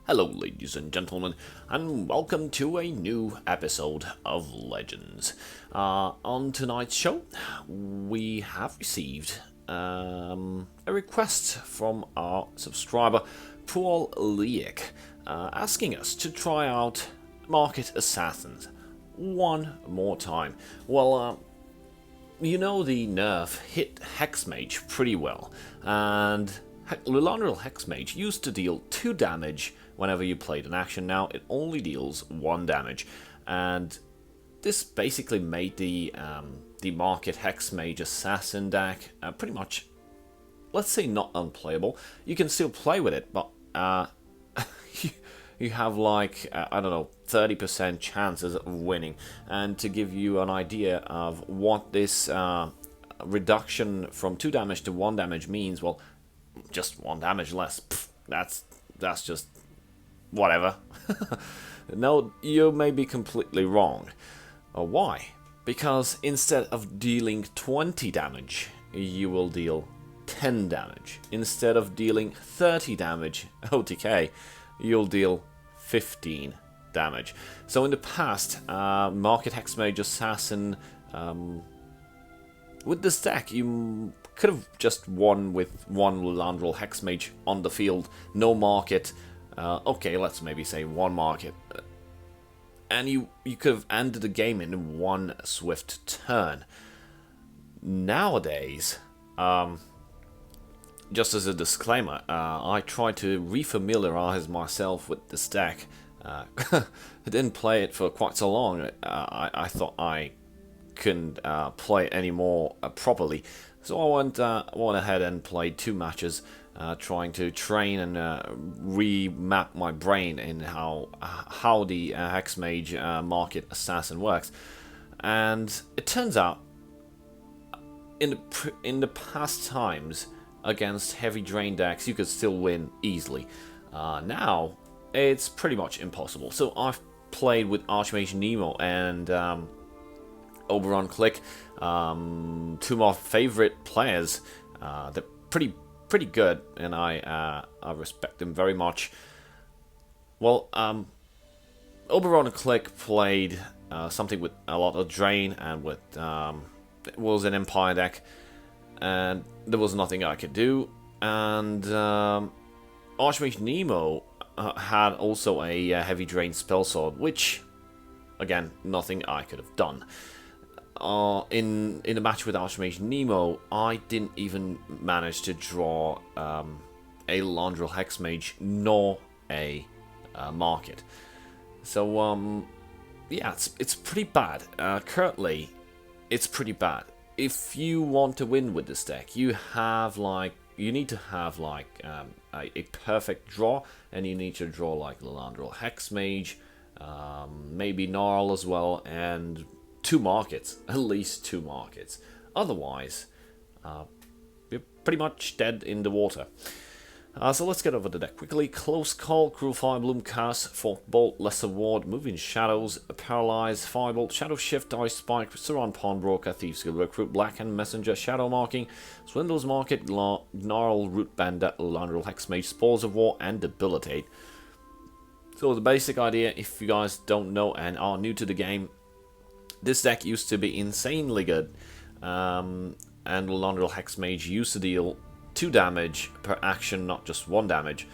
Hello ladies and gentlemen, and welcome to a new episode of Legends. On tonight's show, we have received a request from our subscriber, Paul Leek, asking us to try out Market Assassins one more time. Well, you know the nerf hit Hexmage pretty well, and Lilandril Hexmage used to deal 2 damage whenever you played an action. Now it only deals 1 damage, and this basically made the Market Hexmage Assassin deck pretty much, let's say, not unplayable. You can still play with it, but you have like, I don't know, 30% chances of winning. And to give you an idea of what this reduction from 2 damage to 1 damage means, well, just 1 damage less. Pff, that's just whatever. No, you may be completely wrong. Why? Because instead of dealing 20 damage, you will deal 10 damage. Instead of dealing 30 damage, OTK, you'll deal 15 damage. So in the past, Market Hexmage Assassin, with this deck, you could have just won with 1 Lilandril Hexmage on the field, no market. Okay, let's maybe say 1 market. And you could have ended the game in 1 swift turn. Nowadays, just as a disclaimer, I tried to refamiliarize myself with this deck. I didn't play it for quite so long. I thought I couldn't play it anymore properly. So I went ahead and played 2 matches, trying to train and remap my brain in how the Hexmage Market Assassin works. And it turns out, in the past times, against heavy drain decks, you could still win easily. Now, it's pretty much impossible. So I've played with Archmage Nemo and Oberon Click, 2 of my favorite players. They're pretty good, and I respect them very much. Well, Oberon Click played something with a lot of drain, and with it was an Empire deck, and there was nothing I could do. And Archmage Nemo had also a heavy drain spell sword, which, again, nothing I could have done. In the match with Archmage Nemo, I didn't even manage to draw a Lilandril Hexmage nor a market. So yeah, it's pretty bad. Currently, it's pretty bad. If you want to win with this deck, you need to have a perfect draw, and you need to draw like Lilandril Hexmage, maybe Gnarl as well, and 2 markets, at least 2 markets. Otherwise, you're pretty much dead in the water. So let's get over the deck quickly. Close Call, Cruel Firebloom, Curse, Fork Bolt, Lesser Ward, Moving Shadows, Paralyze, Firebolt, Shadow Shift, Ice Spike, Saran Pawnbroker, Thieves Guild Recruit, Blackhand Messenger, Shadow Marking, Swindle's Market, Gnarl, Root Bandit, Lilandril Hexmage, Spores of War, and Debilitate. So the basic idea, if you guys don't know and are new to the game, this deck used to be insanely good, and Lilandril Hexmage used to deal 2 damage per action, not just 1 damage.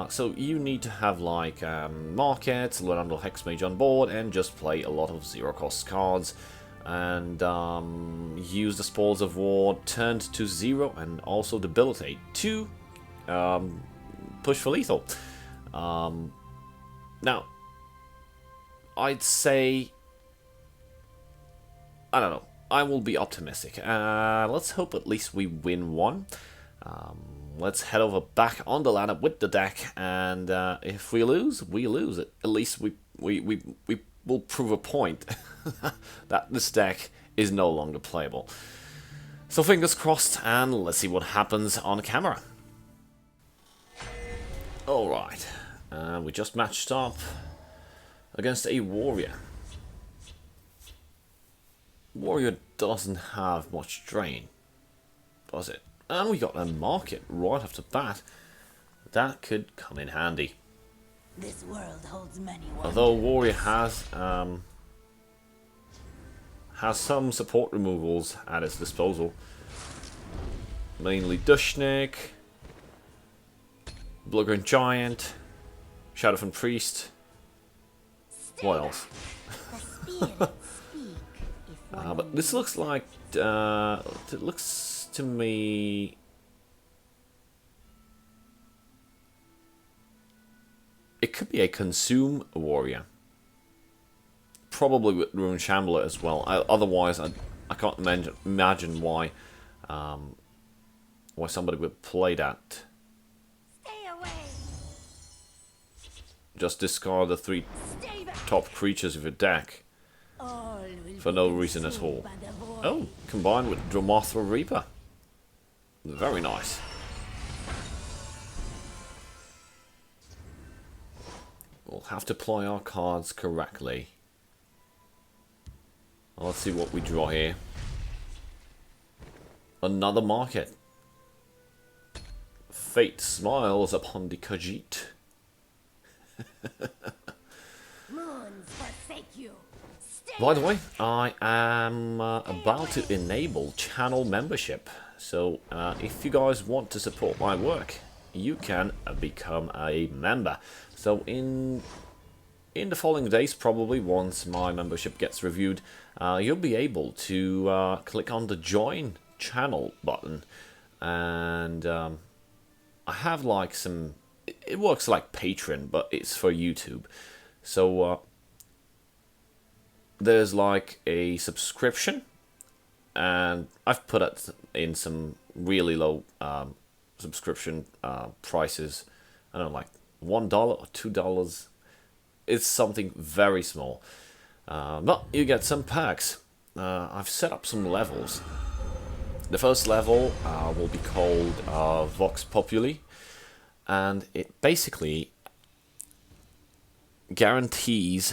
So you need to have like markets, Lilandril Hexmage on board, and just play a lot of 0-cost cards, and use the Spores of War turned to 0, and also Debilitate to push for lethal. Now, I'd say, I don't know, I will be optimistic. Let's hope at least we win 1. Let's head over back on the ladder with the deck, and if we lose, we lose. At least we will prove a point that this deck is no longer playable. So fingers crossed, and let's see what happens on camera. Alright, we just matched up against a warrior. Warrior doesn't have much drain, does it? And we got a market right off the bat. That could come in handy. This world holds many Although wonders. Warrior has some support removals at its disposal. Mainly Dushnik, Bloodgrin Giant, Shadowfen Priest. What else? The spirits speak if one But this looks like it looks to me. It could be a consume warrior. Probably with Rune Shambler as well. Otherwise, I can't imagine why somebody would play that. Stay away. Just discard the 3 Stay back. top creatures of your deck All will for be no reason at all. consumed by the void. Oh, combined with Dromothra Reaper. Very nice. We'll have to play our cards correctly. Let's see what we draw here. Another market. Fate smiles upon the Khajiit. Moons forsake you. Stay By the way, I am about to enable channel membership. So if you guys want to support my work, you can become a member. So in the following days, probably once my membership gets reviewed, you'll be able to click on the join channel button, and I have like some. It works like Patreon, but it's for YouTube. So there's like a subscription, and I've put it in some really low subscription prices. I don't know, like $1 or $2. It's something very small, but you get some perks. I've set up some levels. The first level will be called Vox Populi, and it basically guarantees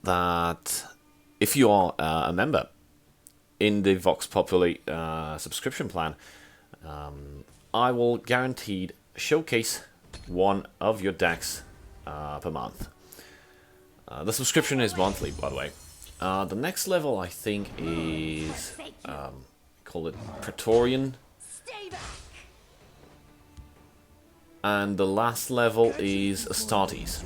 that if you are a member in the Vox Populi subscription plan, I will guaranteed showcase one of your decks per month. The subscription is monthly, by the way. The next level, I think, is call it Praetorian, Stay back. and the last level is Astartes.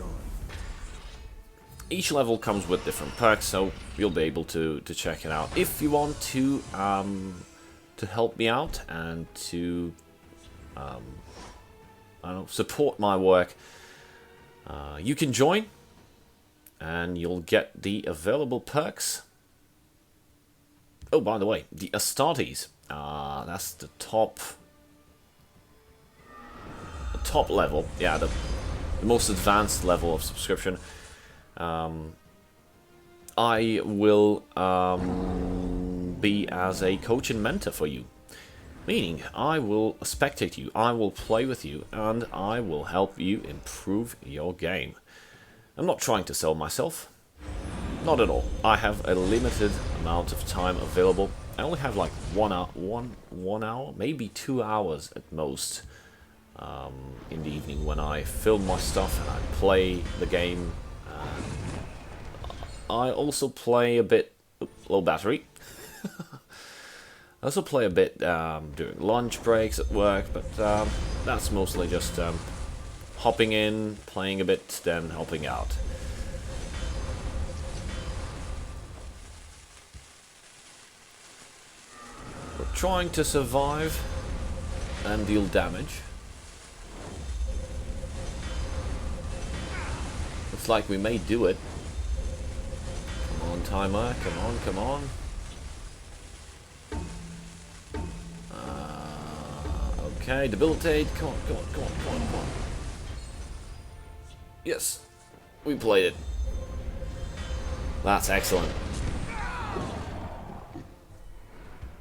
Each level comes with different perks, so you'll be able to check it out. If you want to help me out and to I don't know, support my work, you can join, and you'll get the available perks. Oh, by the way, the Astartes, that's the top level. Yeah, the most advanced level of subscription. I will be as a coach and mentor for you. Meaning, I will spectate you, I will play with you, and I will help you improve your game. I'm not trying to sell myself. Not at all. I have a limited amount of time available. I only have like 1 hour, maybe 2 hours at most in the evening when I film my stuff and I play the game. I also play a bit... low battery. I also play a bit during lunch breaks at work, but that's mostly just hopping in, playing a bit, then helping out. We're trying to survive and deal damage. Looks like we may do it. Come on, timer, come on, come on. Okay, debilitate, come on, come on, come on, come on, come on. Yes, we played it. That's excellent.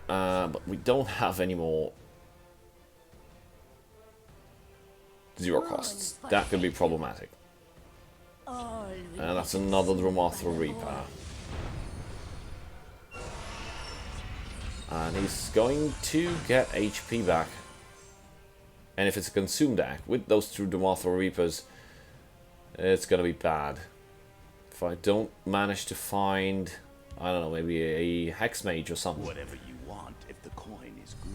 But we don't have any more zero costs. That could be problematic. And that's another Dromothra Reaper. And he's going to get HP back. And if it's a consumed deck, with those two Dromothra Reapers, It's gonna be bad. If I don't manage to find, I don't know, maybe a Hexmage or something. Whatever you want, if the coin is good.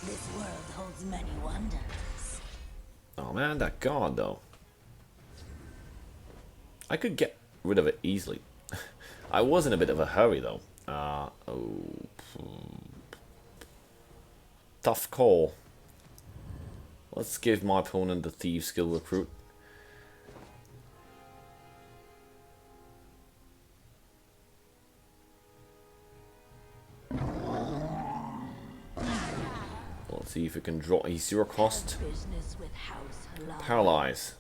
This world holds many wonders. Oh man, that guard though. I could get rid of it easily. I was in a bit of a hurry though. Tough call. Let's give my opponent the Thieves skill recruit. Let's see if we can draw a zero cost. Business with House Halal. Paralyze.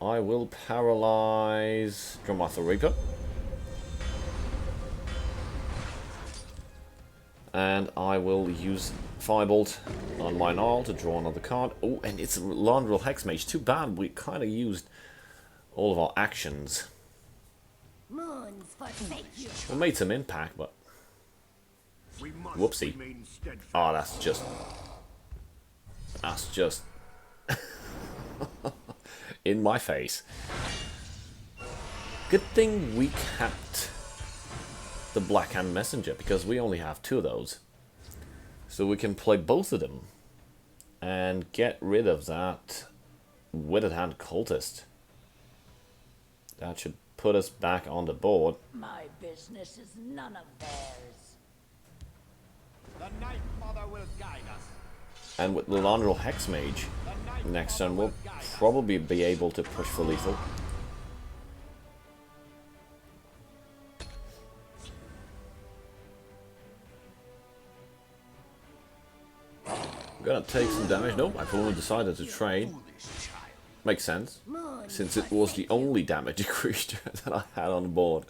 I will paralyze Dramatha Reaper. And I will use Firebolt on my Gnarl to draw another card. Oh, and it's a Landrel Hexmage. Too bad we kind of used all of our actions. Moons forsake you. We made some impact, but whoopsie. Oh, that's just in my face. Good thing we kept the Black Hand Messenger, because we only have 2 of those. So we can play both of them and get rid of that Withered Hand Cultist. That should put us back on the board. My business is none of theirs. The Night Mother will guide us. And with the Landrel Hexmage, next turn we'll probably be able to push for lethal. I'm gonna take some damage. Nope, my opponent decided to trade. Makes sense, since it was the only damage creature that I had on the board.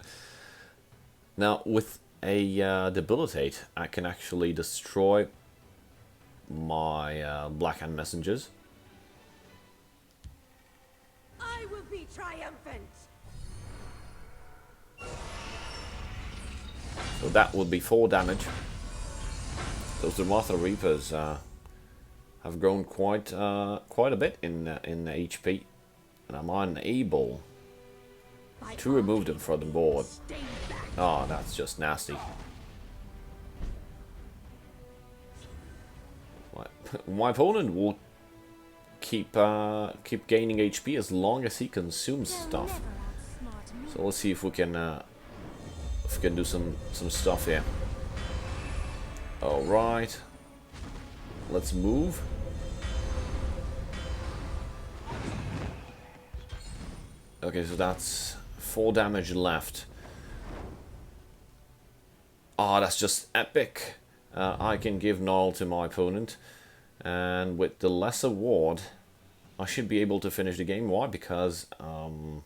Now, with a Debilitate, I can actually destroy my Black Hand Messengers. I will be triumphant. So that would be 4 damage. Those Dramatha Reapers have grown quite a bit in HP, and I'm unable to remove them from the board. Oh, that's just nasty. My opponent will keep gaining HP as long as he consumes stuff. So let's see if we can do some stuff here. All right, let's move. Okay, so that's 4 damage left. Oh, that's just epic. I can give Gnarl to my opponent, and with the lesser ward, I should be able to finish the game. Why? Because Landrel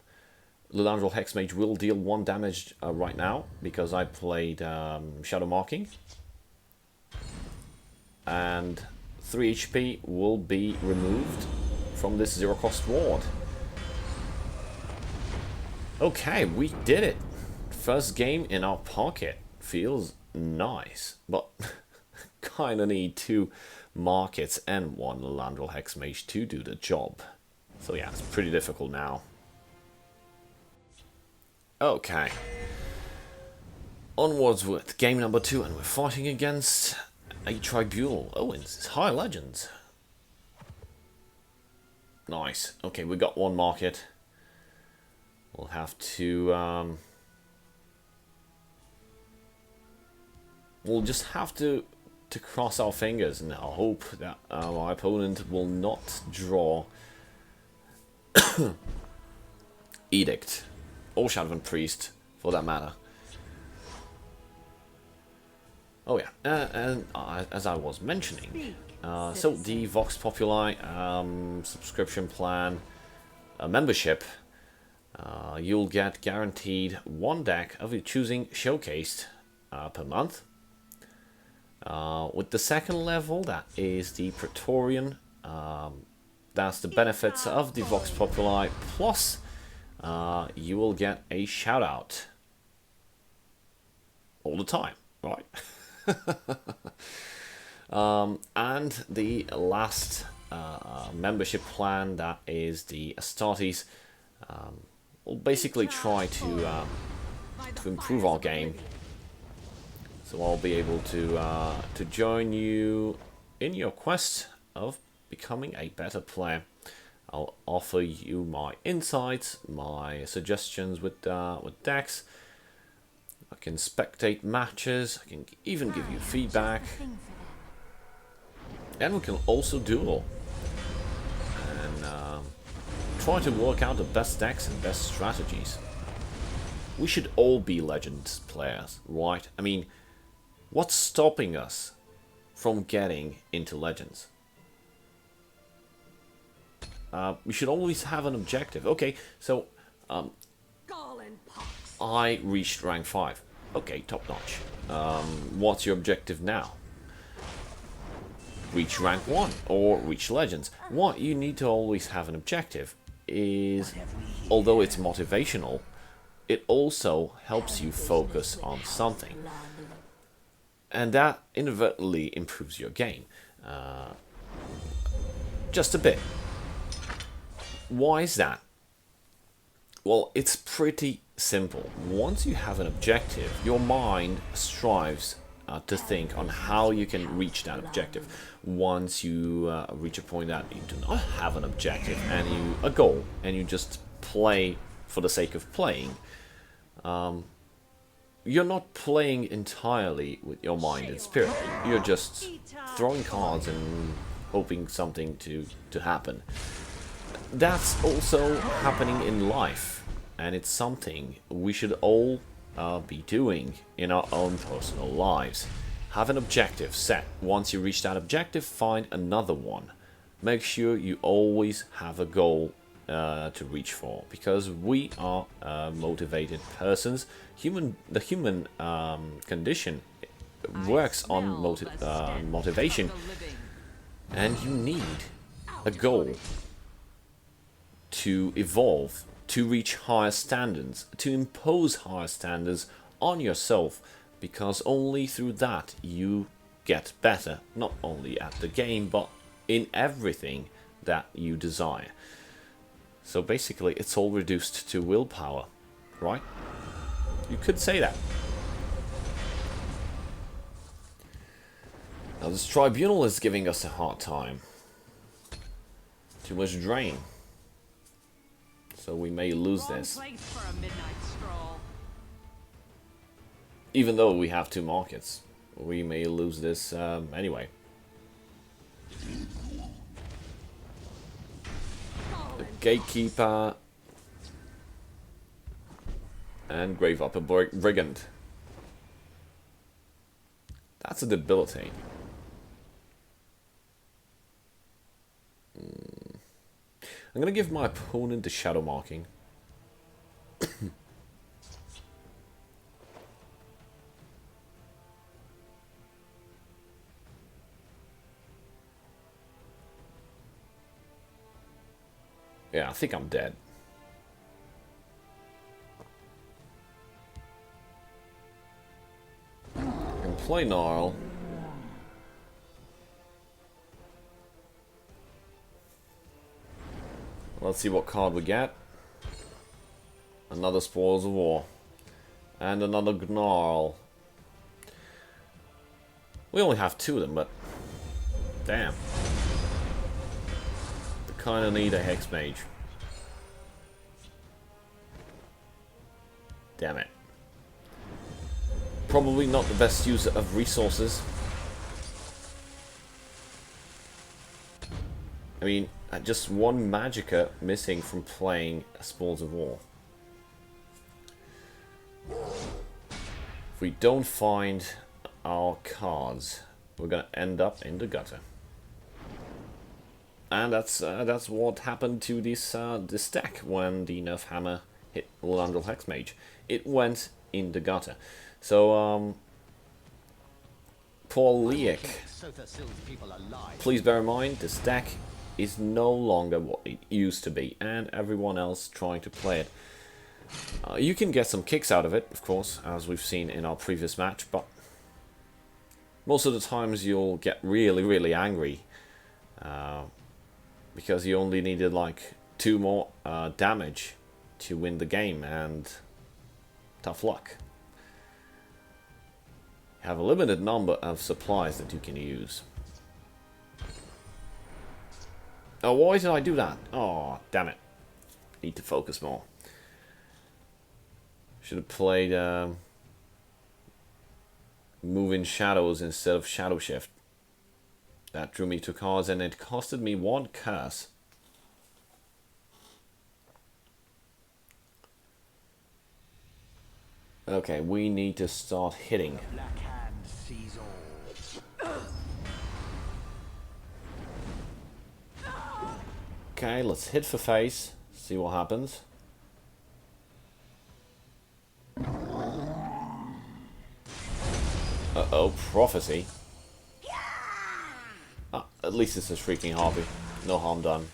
Hexmage will deal 1 damage right now, because I played Shadow Marking. And 3 HP will be removed from this 0 cost ward. Okay, we did it. First game in our pocket. Feels nice, but kinda need 2 markets and 1 Landrel Hexmage to do the job. So yeah, it's pretty difficult now. Okay. Onwards with game number 2, and we're fighting against a Tribunal. Oh, it's High Legends. Nice. Okay, we got 1 market. We'll have to we'll just have to cross our fingers and hope that my opponent will not draw Edict or Shadowvan Priest, for that matter. Oh yeah, and as I was mentioning, so the Vox Populi subscription plan membership, you'll get guaranteed 1 deck of your choosing showcased per month. With the 2nd level, that is the Praetorian. That's the benefits of the Vox Populi, plus you will get a shout out all the time, right? And the last membership plan, that is the Astartes. We'll basically try to improve our game. So I'll be able to join you in your quest of becoming a better player. I'll offer you my insights, my suggestions with decks. I can spectate matches. I can even give you feedback, and we can also duel and try to work out the best decks and best strategies. We should all be Legends players, right? I mean, what's stopping us from getting into Legends? We should always have an objective. Okay, so I reached rank 5. Okay, top notch. What's your objective now? Reach rank 1 or reach Legends. What you need to always have an objective is, although it's motivational, it also helps you focus on something. And that inadvertently improves your game. Just a bit. Why is that? Well, it's pretty simple. Once you have an objective, your mind strives to think on how you can reach that objective. Once you reach a point that you do not have an objective and a goal, and you just play for the sake of playing, you're not playing entirely with your mind and spirit. You're just throwing cards and hoping something to happen. That's also happening in life, and it's something we should all be doing in our own personal lives. Have an objective set. Once you reach that objective, find another one. Make sure you always have a goal to reach for, because we are motivated persons. The human condition works on motivation, and you need a goal to evolve, to reach higher standards, to impose higher standards on yourself, because only through that you get better, not only at the game, but in everything that you desire. So basically, it's all reduced to willpower, right? You could say that. Now this tribunal is giving us a hard time. Too much drain. So we may lose this. Even though we have 2 markets, we may lose this anyway. The Gatekeeper and Grave Upper Brigand. That's a debilitating. I'm gonna give my opponent the shadow marking. Yeah, I think I'm dead. I can play Gnarl. Let's see what card we get. Another Spoils of War. And another Gnarl. We only have 2 of them, but damn. We kinda need a Hexmage. Damn it. Probably not the best use of resources. I mean, just 1 Magicka missing from playing Spoils of War. If we don't find our cards, we're gonna end up in the gutter. And that's what happened to this deck when the Nerf Hammer hit Landral Hexmage. It went in the gutter. So Paul Liek, please bear in mind this deck is no longer what it used to be, and everyone else trying to play it. You can get some kicks out of it, of course, as we've seen in our previous match, but most of the times you'll get really, really angry because you only needed like 2 more damage to win the game, and tough luck. You have a limited number of supplies that you can use. Oh, why did I do that? Oh, damn it. Need to focus more. Should have played Move in Shadows instead of Shadow Shift. That drew me to cards and it costed me 1 curse. Okay, we need to start hitting. Black hand sees all. Okay, let's hit for face. See what happens. Uh-oh, prophecy. Ah, at least it's a shrieking harpy. No harm done.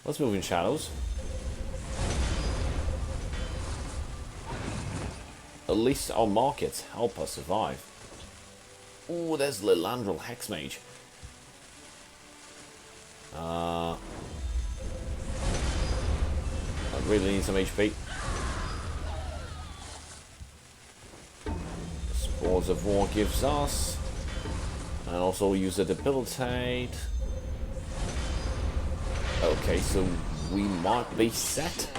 Let's move in shadows. At least our markets help us survive. Ooh, there's Lilandrel Hexmage. I really need some HP. Spores of War gives us. And also use a debilitate. Okay, so we might be set.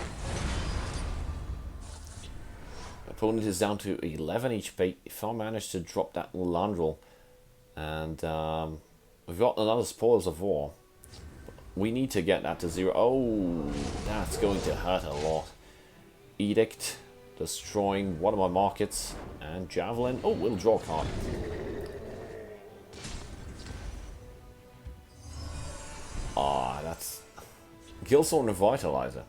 Opponent is down to 11 HP. If I manage to drop that Lilandrel, and we've got another Spoils of War. We need to get that to 0. Oh, that's going to hurt a lot. Edict, destroying one of my markets, and Javelin. Oh, we'll draw a card. Ah, that's Gilsor Revitalizer.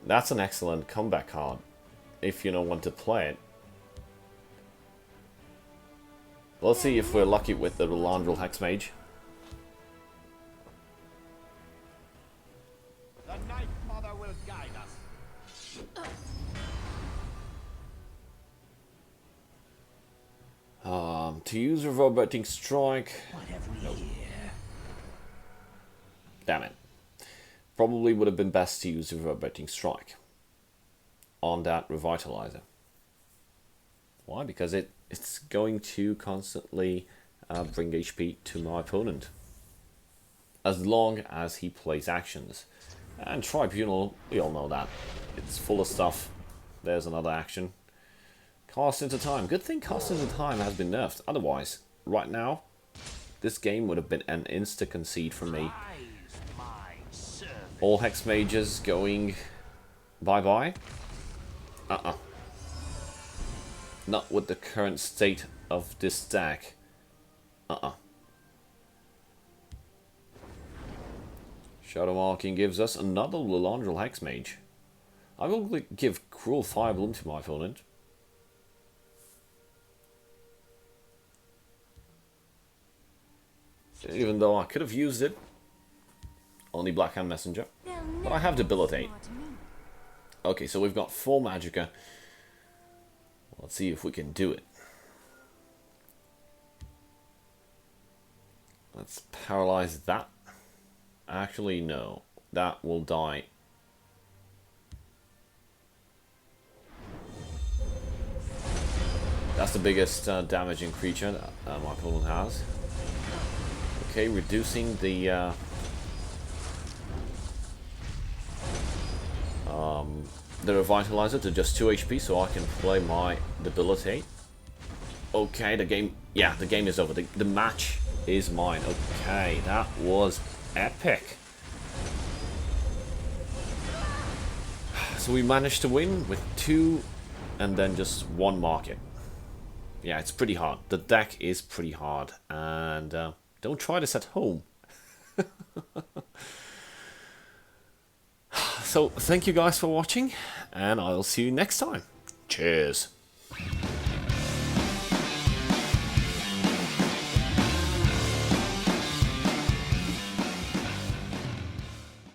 That's an excellent comeback card, if you know when to play it. Let's see if we're lucky with the Lilandrel Hexmage. The Night Mother will guide us. To use Reverberating Strike. What have we here? Damn it. Probably would have been best to use Reverberating Strike on that Revitalizer. Why? Because it's going to constantly bring HP to my opponent, as long as he plays actions. And Tribunal, we all know that. It's full of stuff. There's another action. Cast into Time. Good thing Cast into Time has been nerfed. Otherwise, right now, this game would have been an insta-concede from me. All Hexmages going bye-bye. Not with the current state of this deck. Shadow Marking gives us another Lilandrel Hexmage. I will give Cruel Firebloom to my opponent. Even though I could have used it. Only Blackhand Messenger. But I have Debilitate. Okay, so we've got 4 Magicka. Let's see if we can do it. Let's paralyze that. Actually, no. That will die. That's the biggest damaging creature that my opponent has. Okay, reducing the Revitalizer to just 2 HP so I can play my Debilitate. Okay, the game is over. The match is mine. Okay, that was epic. So we managed to win with 2 and then just 1 market. Yeah, it's pretty hard. The deck is pretty hard, and don't try this at home. So, thank you guys for watching, and I'll see you next time. Cheers.